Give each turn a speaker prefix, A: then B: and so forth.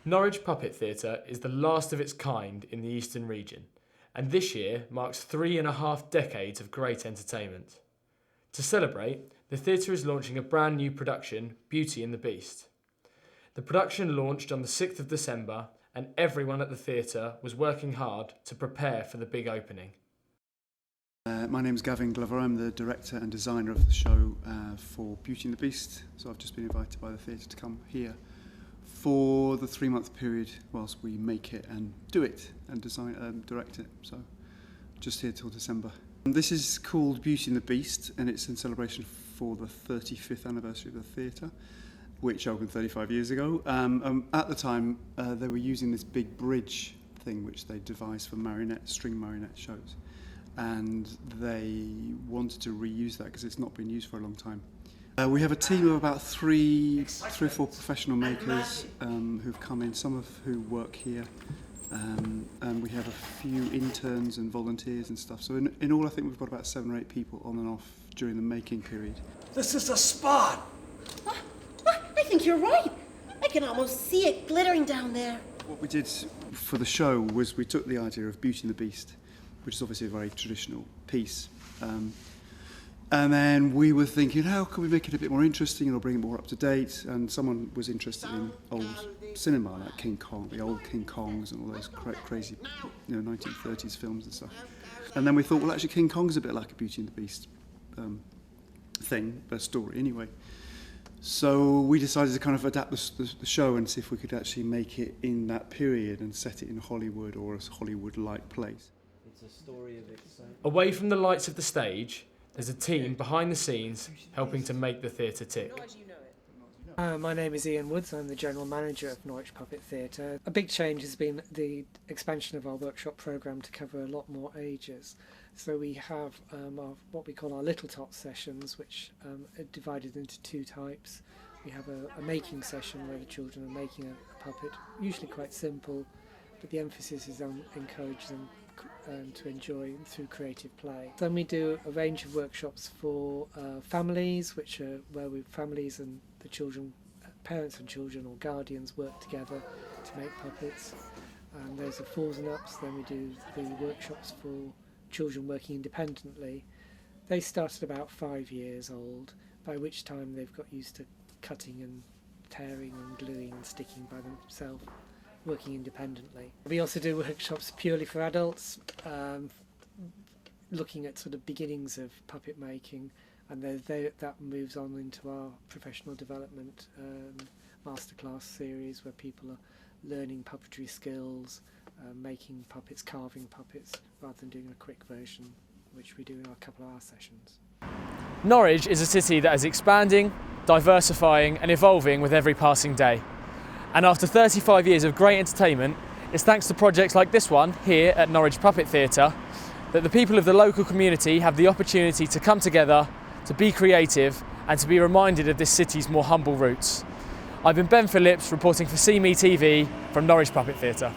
A: Norwich Puppet Theatre is the last of its kind in the Eastern region, and this year marks 3.5 decades of great entertainment. To celebrate, the theatre is launching a brand new production, Beauty and the Beast. The production launched on the 6th of December, and everyone at the theatre was working hard to prepare for the big opening.
B: My name is Gavin Glover. I'm the director and designer of the show for Beauty and the Beast. So I've just been invited by the theatre to come here for the 3-month period whilst we make it and do it and design and direct it. So just here till December. This is called Beauty and the Beast, and it's in celebration for the 35th anniversary of the theatre, which opened 35 years ago. At the time, they were using this big bridge thing which they devised for string marionette shows. And they wanted to reuse that because it's not been used for a long time. We have a team of about three or four professional makers who've come in, some of who work here, and we have a few interns and volunteers and stuff. So in all, I think we've got about 7 or 8 people on and off during the making period.
C: This is a spot!
D: I think you're right. I can almost see it glittering down there.
B: What we did for the show was we took the idea of Beauty and the Beast, which is obviously a very traditional piece. And then we were thinking, how can we make it a bit more interesting or bring it more up to date? And someone was interested in old cinema, like King Kong, the old King Kongs and all those crazy 1930s films and stuff. And then we thought, well, actually King Kong's a bit like a Beauty and the Beast thing, a story anyway. So we decided to kind of adapt the show and see if we could actually make it in that period and set it in Hollywood or a Hollywood-like place.
E: It's a story of its own.
A: Away from the lights of the stage, there's a team behind the scenes helping to make the theatre tick.
F: My name is Ian Woods. I'm the General Manager of Norwich Puppet Theatre. A big change has been the expansion of our workshop programme to cover a lot more ages. So we have what we call our Little Tot sessions, which are divided into 2 types. We have a making session where the children are making a puppet, usually quite simple, but the emphasis is on encouraging them to enjoy through creative play. Then we do a range of workshops for families, which are where families and the children, parents and children or guardians work together to make puppets. And those are 4s and ups. Then we do the workshops for children working independently. They start at about 5 years old, by which time they've got used to cutting and tearing and gluing and sticking by themselves, working independently. We also do workshops purely for adults, looking at sort of beginnings of puppet making, and that moves on into our professional development masterclass series where people are learning puppetry skills, making puppets, carving puppets, rather than doing a quick version, which we do in our couple of hour sessions.
A: Norwich is a city that is expanding, diversifying and evolving with every passing day. And after 35 years of great entertainment, it's thanks to projects like this one here at Norwich Puppet Theatre that the people of the local community have the opportunity to come together, to be creative and to be reminded of this city's more humble roots. I've been Ben Phillips reporting for SeaMedia TV from Norwich Puppet Theatre.